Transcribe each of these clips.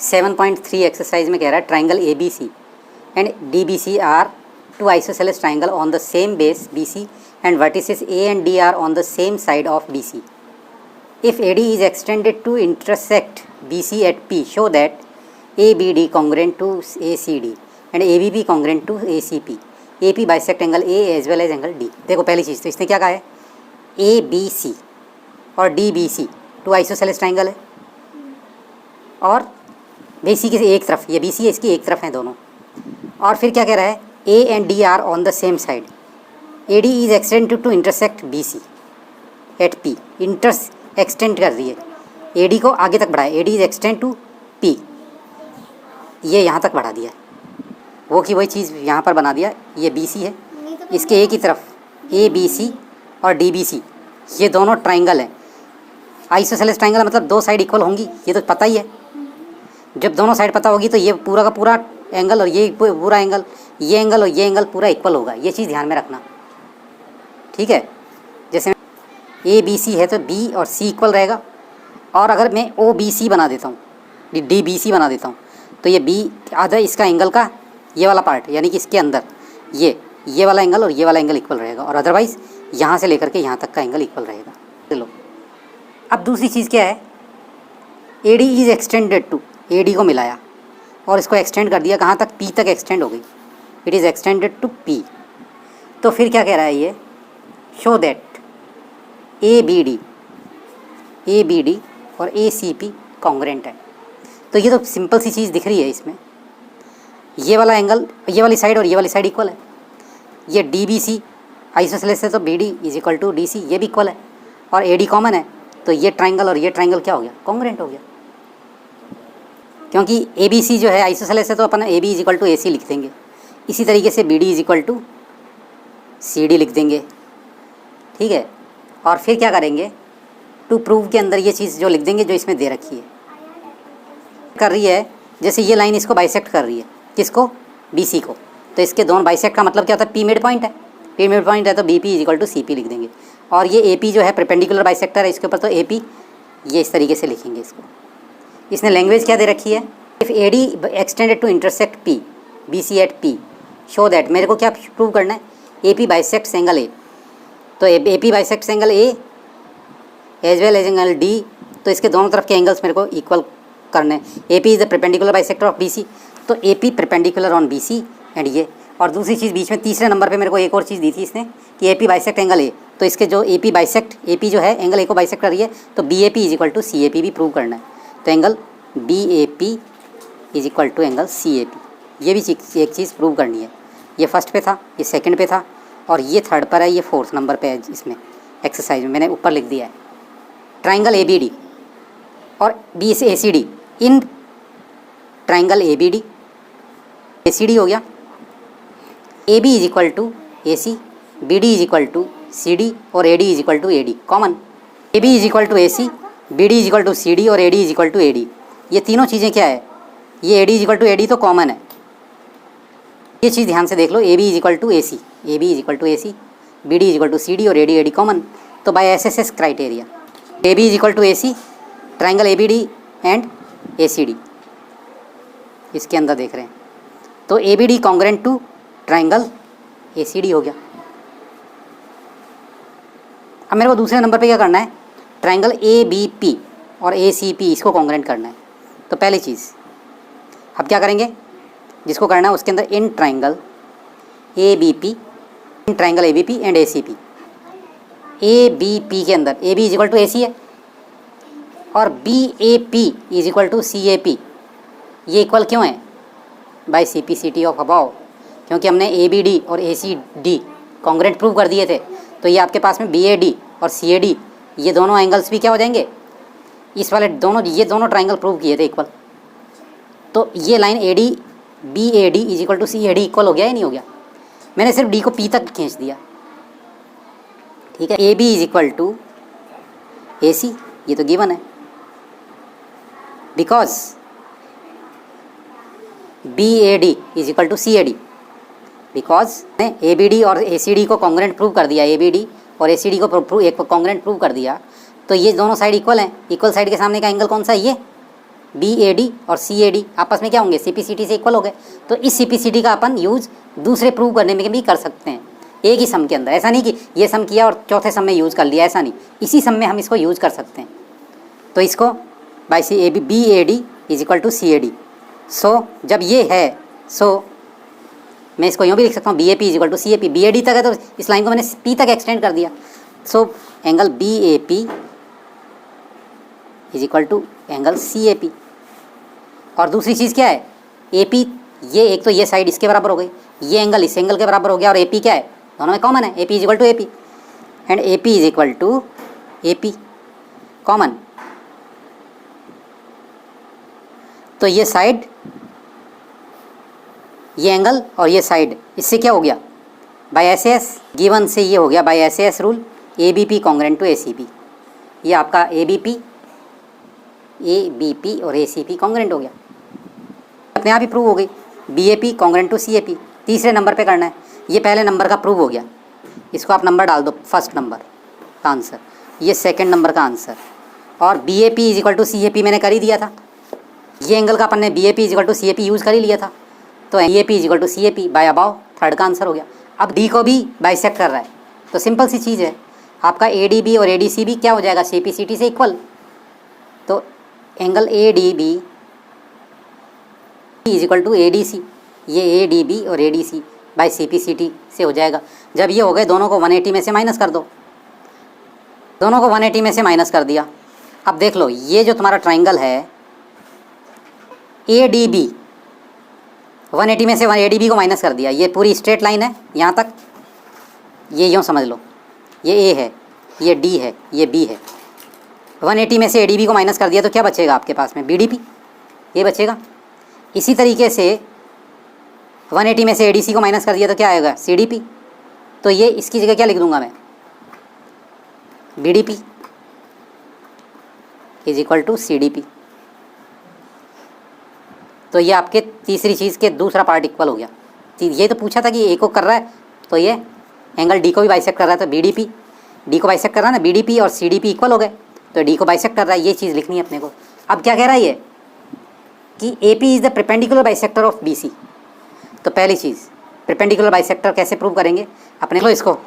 7.3 exercise में कह रहा है triangle A B C and D B C are two isosceles triangle on the same base B C and vertices A and D are on the same side of B C. If AD is extended to intersect BC at P, show that ABD congruent to ACD and ABB congruent to ACP. AP bisect angle A as well as angle D. देखो पहली चीज़ तो इसने क्या कहा है, ABC और DBC to isosceles triangle है और BC की एक तरफ, ये BC है इसकी एक तरफ है दोनों. और फिर क्या कह रहा है, A and D are on the same side. AD is extended to intersect BC at P. Extend कर रही है, AD को आगे तक बढ़ाए, AD is extend to P, ये यहाँ तक बढ़ा दिया, वो की वही चीज़ यहाँ पर बना दिया. ये BC है, इसके एक ही तरफ ABC और DBC ये दोनों ट्राइंगल हैं. आइसोसेलेस ट्राइंगल मतलब दो साइड इक्वल होंगी, ये तो पता ही है. जब दोनों साइड पता होगी तो ये पूरा का पूरा एंगल और ये पूरा एंगल, ये एंगल और ये एंगल पूरा इक्वल होगा. ये चीज़ ध्यान में रखना, ठीक है. जैसे ए बी सी है तो बी और सी इक्वल रहेगा, और अगर मैं ओ बी सी बना देता हूँ, डी बी सी बना देता हूँ, तो ये बी आधा इसका एंगल का ये वाला पार्ट, यानी कि इसके अंदर ये वाला एंगल और ये वाला एंगल इक्वल रहेगा, और अदरवाइज़ यहाँ से लेकर के यहाँ तक का एंगल इक्वल रहेगा. चलो अब दूसरी चीज़ क्या है, A D is extended to, A D को मिलाया और इसको एक्सटेंड कर दिया, कहाँ तक, पी तक एक्सटेंड हो गई. It is extended to P. तो फिर क्या कह रहा है ये, show that A B D और ए सी पी कॉन्ग्रेंट है. तो ये तो सिंपल सी चीज़ दिख रही है इसमें, ये वाला एंगल, ये वाली साइड और ये वाली साइड इक्वल है. ये डी बी सी आइसोसेलेस है तो B D is equal to D C, ये भी इक्वल है, और ए डी कॉमन है तो ये ट्राइंगल और ये ट्राइंगल क्या हो गया, कॉन्ग्रेंट हो गया. क्योंकि ए बी सी जो है आइसोसेलेस है तो अपन A B is equal to A C लिख देंगे. इसी तरीके से B D is equal to C D लिख देंगे, ठीक है. और फिर क्या करेंगे, टू प्रूव के अंदर ये चीज़ जो लिख देंगे जो इसमें दे रखी है, कर रही है. जैसे ये लाइन इसको बाइसेक्ट कर रही है, किसको, BC को, तो इसके दोनों बाइसेक्ट का मतलब क्या होता है, P मिड पॉइंट है. P मिड पॉइंट है तो BP is equal to CP लिख देंगे. और ये AP जो है परपेंडिकुलर बाइसेक्टर है इसके ऊपर, तो AP ये इस तरीके से लिखेंगे इसको. इसने लैंग्वेज क्या दे रखी है, if AD extended to intersect P BC at P, show that, मेरे को क्या प्रूव करना है, AP बाइसेक्ट्स एंगल A, तो AP bisects angle A as well as angle D, तो इसके दोनों तरफ के एंगल्स मेरे को इक्वल करने हैं. AP is the perpendicular bisector of BC, तो AP perpendicular on BC and ये. और दूसरी चीज़ बीच में तीसरे नंबर पे मेरे को एक और चीज़ दी थी इसने कि AP बाइसेक्ट एंगल A, तो इसके जो AP बाइसेक्ट, AP जो है एंगल A को बाइसेक्ट कर रही है, तो BAP is equal to CAP भी प्रूव करना है. तो angle BAP is equal to angle CAP, ये भी एक चीज़ प्रूव करनी है. ये फर्स्ट पे था, ये सेकंड पे था, और ये थर्ड पर है, ये फोर्थ नंबर पे है. इसमें एक्सरसाइज में मैंने ऊपर लिख दिया है, ट्राइंगल ABD और BACD in triangle ABD ACD हो गया. AB is equal to AC, BD is equal to CD और AD is equal to AD common. AB is equal to AC, BD is equal to CD और AD is equal to AD. ये तीनों चीज़ें क्या है, ये AD is equal to AD तो common है. ये चीज़ ध्यान से देख लो, AB is equal to AC, AB is equal to AC, BD is equal to CD और AD कॉमन. तो by SSS criteria AB is equal to AC, triangle ABD and ACD इसके अंदर देख रहे हैं, तो ABD congruent to triangle ACD हो गया. अब मेरे को दूसरे नंबर पे क्या करना है, ट्राइंगल ABP और ACP इसको कॉन्ग्रेंट करना है. तो पहली चीज़ अब क्या करेंगे, जिसको करना है उसके अंदर in triangle ABP, in triangle ABP and ACP. ABP के अंदर AB is equal to AC है और BAP is equal to CAP. ये इक्वल क्यों है, बाय CPCT ऑफ अबाव, क्योंकि हमने ABD और ACD कॉन्ग्रेंट प्रूव कर दिए थे. तो ये आपके पास में BAD और CAD ये दोनों एंगल्स भी क्या हो जाएंगे, इस वाले दोनों, ये दोनों ट्राइंगल प्रूव किए थे इक्वल. तो ये line BAD is equal to CAD equal हो गया या नहीं हो गया, मैंने सिर्फ D को P तक खींच दिया, ठीक है. AB is equal to AC, ये तो गिवन है, because BAD is equal to CAD, because ABD और ACD को कॉन्ग्रेंट प्रूव कर दिया, ABD और ACD को कॉन्ग्रेंट प्रूव कर दिया, तो ये दोनों साइड इक्वल हैं. इक्वल साइड के सामने का एंगल कौन सा है, ये BAD और CAD आपस में क्या होंगे, CPCT से इक्वल हो गए। तो इस CPCT का अपन यूज़ दूसरे प्रूव करने में भी कर सकते हैं, एक ही सम के अंदर। ऐसा नहीं कि ये सम किया और चौथे सम में यूज़ कर लिया, ऐसा नहीं, इसी सम में हम इसको यूज़ कर सकते हैं। तो इसको by BAD is equal to CAD। So जब ये है, सो मैं इसको यूँ भी लिख सकता हूँ BAP is equal to CAP। BAD तक है तो इस लाइन को मैंने P तक एक्सटेंड कर दिया। So angle BAP is equal to angle CAP। और दूसरी चीज़ क्या है, AP, ये एक तो ये साइड इसके बराबर हो गई, ये एंगल इस एंगल के बराबर हो गया, और AP क्या है, दोनों में कॉमन है, AP is equal to AP and AP is equal to AP common. तो ये साइड, ये एंगल और ये साइड, इससे क्या हो गया, बाय SAS गिवन से ये हो गया by SAS rule ABP congruent to ACP। ये आपका ABP और ACP कॉन्ग्रेंट हो गया, अपने आप ही प्रूव हो गई। BAP कॉन्ग्रेंट टू CAP तीसरे नंबर पे करना है, ये पहले नंबर का प्रूव हो गया, इसको आप नंबर डाल दो, फर्स्ट नंबर का आंसर, ये सेकंड नंबर का आंसर। और BAP is equal to CAP मैंने कर ही दिया था, ये एंगल का अपन ने BAP is equal to CAP use कर ही लिया था, तो BAP is equal to CAP by above, third का आंसर हो गया। अब D को भी बाइसेक्ट कर रहा है, तो सिंपल सी चीज़ है, आपका ADB और ADC भी क्या हो जाएगा, CPCT से इक्वल। तो angle ADB is equal to ADC, ये ADB और ADC बाय CPCT से हो जाएगा। जब ये हो गए, दोनों को 180 में से माइनस कर दो, दोनों को 180 में से माइनस कर दिया। अब देख लो, ये जो तुम्हारा ट्राइंगल है ADB, 180 में से ADB को माइनस कर दिया, ये पूरी स्ट्रेट लाइन है यहाँ तक, ये यूँ समझ लो, ये A है, ये D है, ये B है। 180 में से ADB को माइनस कर दिया तो क्या बचेगा आपके पास में, BDP, ये बचेगा। इसी तरीके से 180 में से ADC को माइनस कर दिया तो क्या आएगा, CDP। तो ये इसकी जगह क्या लिख दूंगा मैं, BDP is equal to CDP। तो ये आपके तीसरी चीज़ के दूसरा पार्ट इक्वल हो गया। ये तो पूछा था कि A को कर रहा है, तो ये एंगल D को भी बाइसेक्ट कर रहा है, तो BDP, D को बाइसेक्ट कर रहा है ना, BDP और CDP इक्वल हो गए, तो D को बाइसेक्ट कर रहा है, ये चीज़ लिखनी है अपने को। अब क्या कह रहा है ये कि AP is the perpendicular bisector of BC। तो पहली चीज़, परपेंडिकुलर बाइसेक्टर कैसे प्रूव करेंगे अपने को, इसको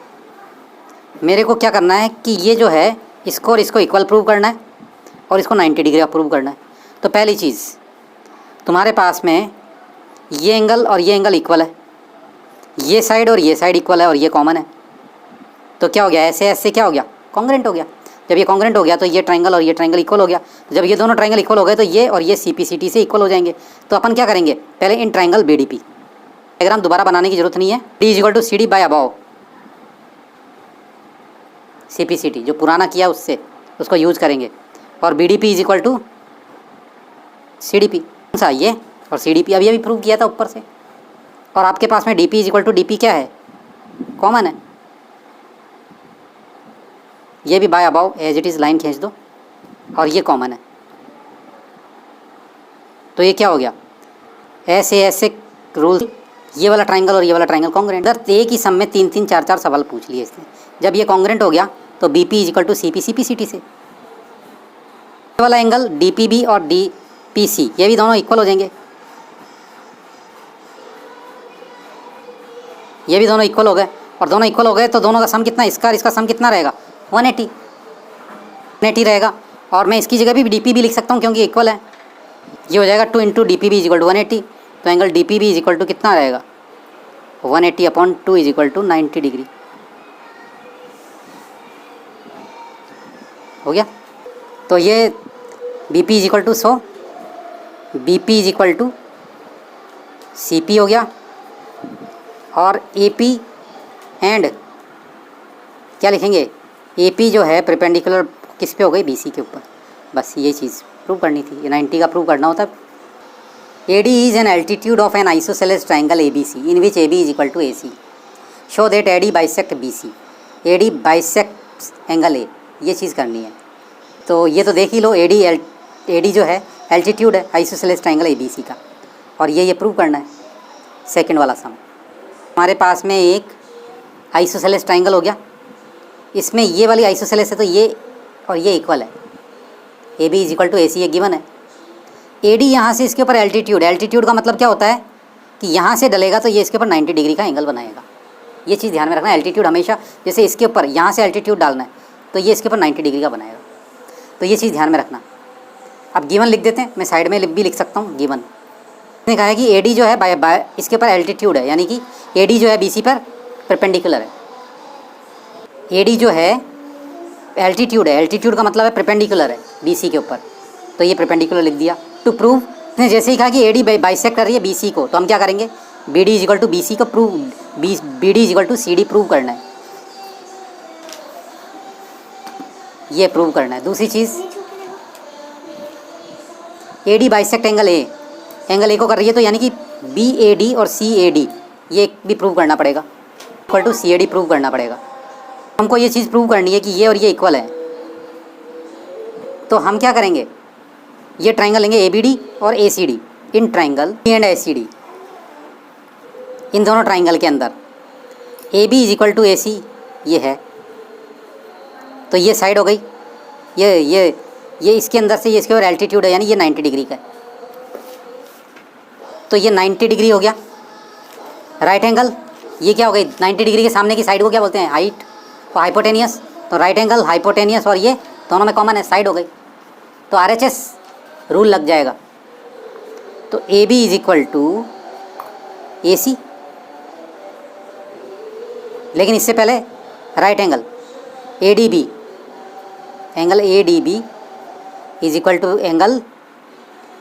मेरे को क्या करना है कि ये जो है इसको और इसको इक्वल प्रूव करना है, और इसको 90 डिग्री प्रूव करना है। तो पहली चीज़, तुम्हारे पास में ये एंगल और ये एंगल इक्वल है, ये साइड और ये साइड इक्वल है, और ये कॉमन है, तो क्या हो गया, ऐसे ऐसे क्या हो गया, कॉन्ग्रेंट हो गया। जब ये कॉन्ग्रेंट हो गया तो ये ट्राइंगल और ये ट्राइंगल इक्वल हो गया। जब ये दोनों ट्राइंगल इक्वल हो गए तो ये और ये CPCT से इक्वल हो जाएंगे। तो अपन क्या करेंगे, पहले इन ट्राइंगल BDP, डायग्राम दोबारा बनाने की जरूरत नहीं है, D is equal to CD by above CPCT, जो पुराना किया उससे उसको यूज़ करेंगे, और BDP is equal to CDP, कौन सा, ये, और CDP अभी प्रूव किया था ऊपर से। और आपके पास में DP is equal to DP क्या है, कॉमन है, ये भी by above as it is line खींच दो, और ये कॉमन है। तो ये क्या हो गया, ऐसे ऐसे रूल, ये वाला ट्राइंगल और ये वाला ट्राइंगल कॉन्ग्रेंट। अगर एक ही सम में 3-3 4-4 सवाल पूछ लिए इसने, जब ये कॉन्ग्रेंट हो गया तो BP is equal to CP CPCT से, ये वाला एंगल DPB और DPC ये भी दोनों इक्वल हो जाएंगे, ये भी दोनों इक्वल हो गए, और दोनों इक्वल हो गए तो दोनों का सम कितना, इसका और इसका सम कितना रहेगा, 180 रहेगा। और मैं इसकी जगह भी DP भी लिख सकता हूँ क्योंकि इक्वल है, ये हो जाएगा 2 into DPB is equal to 180। तो angle DPB is equal to कितना रहेगा, 180/2 इज इक्वल टू 90 डिग्री हो गया। तो ये BP is equal to 100, BP is equal to CP हो गया, और AP एंड क्या लिखेंगे, AP जो है परपेंडिकुलर किस पे हो गई, BC के ऊपर। बस ये चीज़ प्रूव करनी थी, ये 90 का प्रूव करना होता। AD is an altitude of an isosceles triangle ABC in which AB is equal to AC. Show that AD bisect BC. AD bisects angle A, ये चीज़ करनी है। तो ये तो देख ही लो, AD जो है एल्टीट्यूड है आइसोसेलेस ट्राइंगल ABC का, और ये प्रूव करना है सेकंड वाला सम। हमारे पास में एक आइसोसेलेस ट्राइंगल हो गया, इसमें ये वाली आइसोसेलेस है तो ये और ये इक्वल है, AB is equal to AC ये गिवन है। ए डी यहाँ से इसके ऊपर एल्टीट्यूड, एल्टीट्यूड का मतलब क्या होता है कि यहाँ से डलेगा तो ये इसके ऊपर 90 डिग्री का एंगल बनाएगा। ये चीज़ ध्यान में रखना, एल्टीट्यूड हमेशा जैसे इसके ऊपर यहाँ से एल्टीट्यूड डालना है तो ये इसके ऊपर 90 डिग्री का बनाएगा, तो ये चीज़ ध्यान में रखना। अब गिवन लिख देते हैं, मैं साइड में भी लिख सकता हूँ गिवन। इसने कहा है कि ए डी जो है बाय इसके ऊपर एल्टीट्यूड है, यानी कि ए डी जो है बी सी पर परपेंडिकुलर है। ए डी जो है एल्टीट्यूड है, एल्टीट्यूड का मतलब है परपेंडिकुलर है बी सी के ऊपर, तो ये परपेंडिकुलर लिख दिया। टू प्रूव, इसने जैसे ही कहा कि ए डी बाइसेक्ट कर रही है बी सी को, तो हम क्या करेंगे, B D is equal to B C को prove, B D is equal to C D prove करना है, ये प्रूव करना है। दूसरी चीज़, A D bisect angle A को कर रही है, तो यानी कि बी ए डी और सी ए डी ये भी प्रूव करना पड़ेगा, equal to C A D prove करना पड़ेगा। हमको ये चीज़ प्रूव करनी है कि ये और ये इक्वल है, तो हम क्या करेंगे, ये ट्राइंगल लेंगे ए बी डी और A C D, in triangle B and A C D, इन दोनों ट्राइंगल के अंदर A B is equal to A C ये है, तो ये साइड हो गई, ये इसके अंदर से ये इसके ऊपर एल्टीट्यूड है, यानी ये 90 डिग्री का है, तो ये 90 डिग्री हो गया। राइट एंगल ये क्या हो गई, 90 डिग्री के सामने की साइड को क्या बोलते हैं, हाइट और हाइपोटेनियस, तो राइट एंगल हाइपोटेनियस और ये दोनों में कॉमन है, साइड हो गई, तो RHS रूल लग जाएगा। तो A B is equal to A C, लेकिन इससे पहले right angle A D B, angle A D B is equal to angle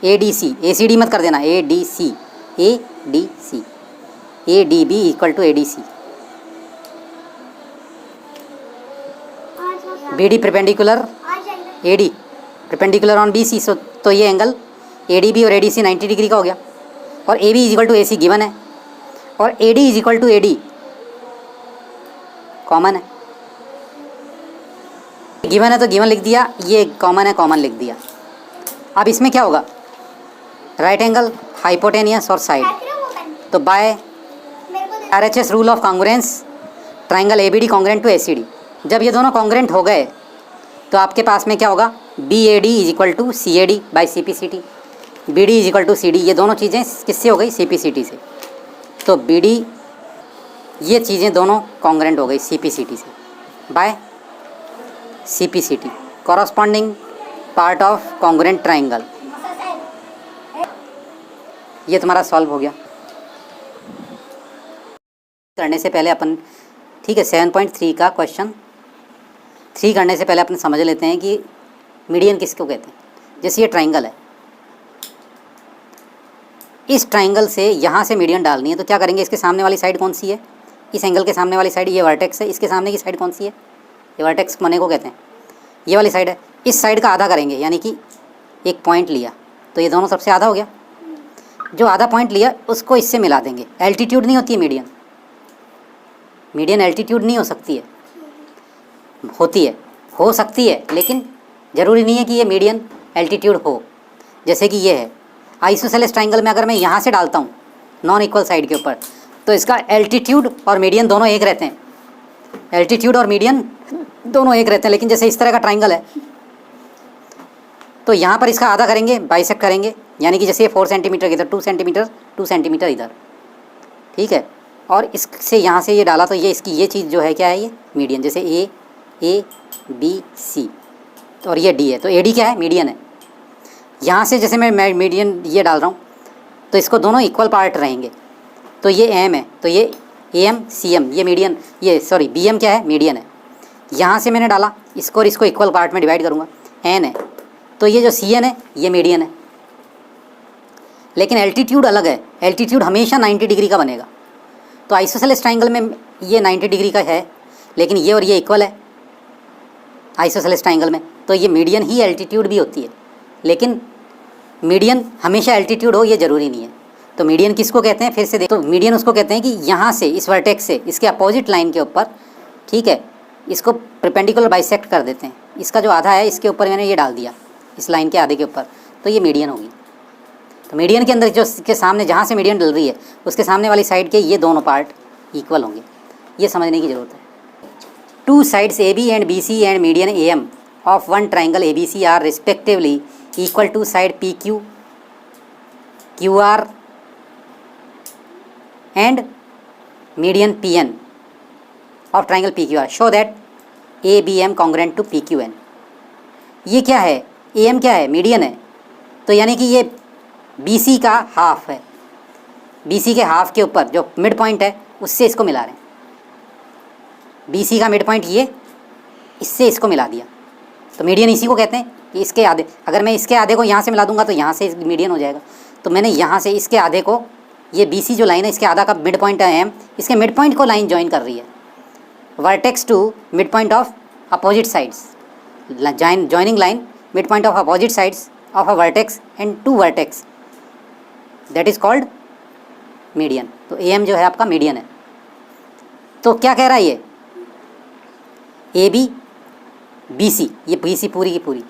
A D C, A C D मत कर देना, A D C, A D C, A D B equal to A D C, B D perpendicular A D perpendicular on B C, so तो ये angle A D B और A D C 90 degree का हो गया, और A B is equal to A C given है, और A D is equal to A D common है, गिवन है तो गिवन लिख दिया, ये कॉमन है कॉमन लिख दिया। अब इसमें क्या होगा, राइट एंगल हाइपोटेनियस और साइड, तो by RHS rule of congruence triangle A B D congruent to A C D, जब ये दोनों कॉन्ग्रुएंट हो गए तो आपके पास में क्या होगा, B A D is equal to C A D by C P C T, B D is equal to C D, ये दोनों चीज़ें किससे हो गई, सी पी सी टी से, तो बी डी ये चीज़ें दोनों कॉन्ग्रुएंट हो गई सी पी सी टी से by C P C T, corresponding part of congruent triangle. ये तुम्हारा सॉल्व हो गया। करने से पहले अपन, ठीक है, 7.3 का क्वेश्चन 3 करने से पहले अपन समझ लेते हैं कि मीडियन किसको कहते हैं। जैसे ये ट्राइंगल है, इस ट्राइंगल से यहाँ से मीडियन डालनी है, तो क्या करेंगे, इसके सामने वाली साइड कौन सी है, इस एंगल के सामने वाली साइड ये वर्टेक्स है, इसके सामने की साइड कौन सी है, ये वर्टेक्स मने को कहते हैं, ये वाली साइड है, इस साइड का आधा करेंगे, यानी कि एक पॉइंट लिया तो ये दोनों सबसे आधा हो गया, जो आधा पॉइंट लिया उसको इससे मिला देंगे। एल्टीट्यूड नहीं होती है मीडियन, मीडियन एल्टीट्यूड नहीं हो सकती है, होती है, हो सकती है, लेकिन ज़रूरी नहीं है कि ये मीडियन एल्टीट्यूड हो। जैसे कि ये है आइसोसेलेस ट्राइंगल में, अगर मैं यहाँ से डालता हूँ नॉन इक्वल साइड के ऊपर, तो इसका एल्टीट्यूड और मीडियन दोनों एक रहते हैं, एल्टीट्यूड और मीडियन दोनों एक रहते हैं। लेकिन जैसे इस तरह का ट्राइंगल है, तो यहाँ पर इसका आधा करेंगे, बाइसेक्ट करेंगे, यानी कि जैसे ये 4 सेंटीमीटर इधर, 2 सेंटीमीटर इधर, ठीक है, और इससे यहाँ से ये डाला तो ये इसकी ये चीज़ जो है क्या है, ये मीडियन, जैसे ए बी सी और ये डी है, तो ए डी क्या है, मीडियन है। यहाँ से जैसे मैं मीडियन ये डाल रहा हूँ, तो इसको दोनों इक्वल पार्ट रहेंगे, तो ये एम है, तो ये ए एम सी एम, ये मीडियन, ये सॉरी बी एम क्या है, मीडियन है। यहाँ से मैंने डाला इसको और इसको इक्वल पार्ट में डिवाइड करूँगा, एन है, तो ये जो सी एन है ये मीडियन है। लेकिन एल्टीट्यूड अलग है, एल्टीट्यूड हमेशा 90 डिग्री का बनेगा। तो आइसोसेलेस ट्राइंगल में ये 90 डिग्री का है, लेकिन ये और ये इक्वल है आइसोसेलेस ट्राइंगल में, तो ये मीडियन ही एल्टीट्यूड भी होती है, लेकिन मीडियन हमेशा एल्टीट्यूड हो ये ज़रूरी नहीं है। तो मीडियन किसको कहते हैं, फिर से देखो, तो मीडियन उसको कहते हैं कि यहाँ से इस वर्टेक्स से इसके अपोजिट लाइन के ऊपर, ठीक है, इसको परपेंडिकुलर बाइसेक्ट कर देते हैं, इसका जो आधा है इसके ऊपर मैंने ये डाल दिया, इस लाइन के आधे के ऊपर, तो ये मीडियन होगी। तो मीडियन के अंदर जो इसके सामने जहाँ से मीडियन डल रही है उसके सामने वाली साइड के ये दोनों पार्ट इक्वल होंगे, ये समझने की ज़रूरत है। 2 sides AB and BC and median AM of one triangle ABC are respectively equal to side PQ Q R and median P N of triangle P Q R show that A B M congruent to P Q N. ये क्या है, A M क्या है, median है, तो यानी कि ये बी सी का हाफ है, बी सी के हाफ के ऊपर जो मिड पॉइंट है उससे इसको मिला रहे हैं। बी सी का मिड पॉइंट ये, इससे इसको मिला दिया, तो मीडियन इसी को कहते हैं कि इसके आधे, अगर मैं इसके आधे को यहाँ से मिला दूंगा तो यहाँ से मीडियन हो जाएगा। तो मैंने यहाँ से इसके आधे को, ये बी सी जो लाइन है इसके आधा का मिड पॉइंट है एम, इसके मिड पॉइंट को लाइन ज्वाइन कर रही है, vertex to mid point of opposite sides, joining line mid point of opposite sides of a vertex and to vertex, that is called median. तो A M जो है आपका median है। तो क्या कह रहा है ये, ए बी बी सी, ये बी सी पूरी की पूरी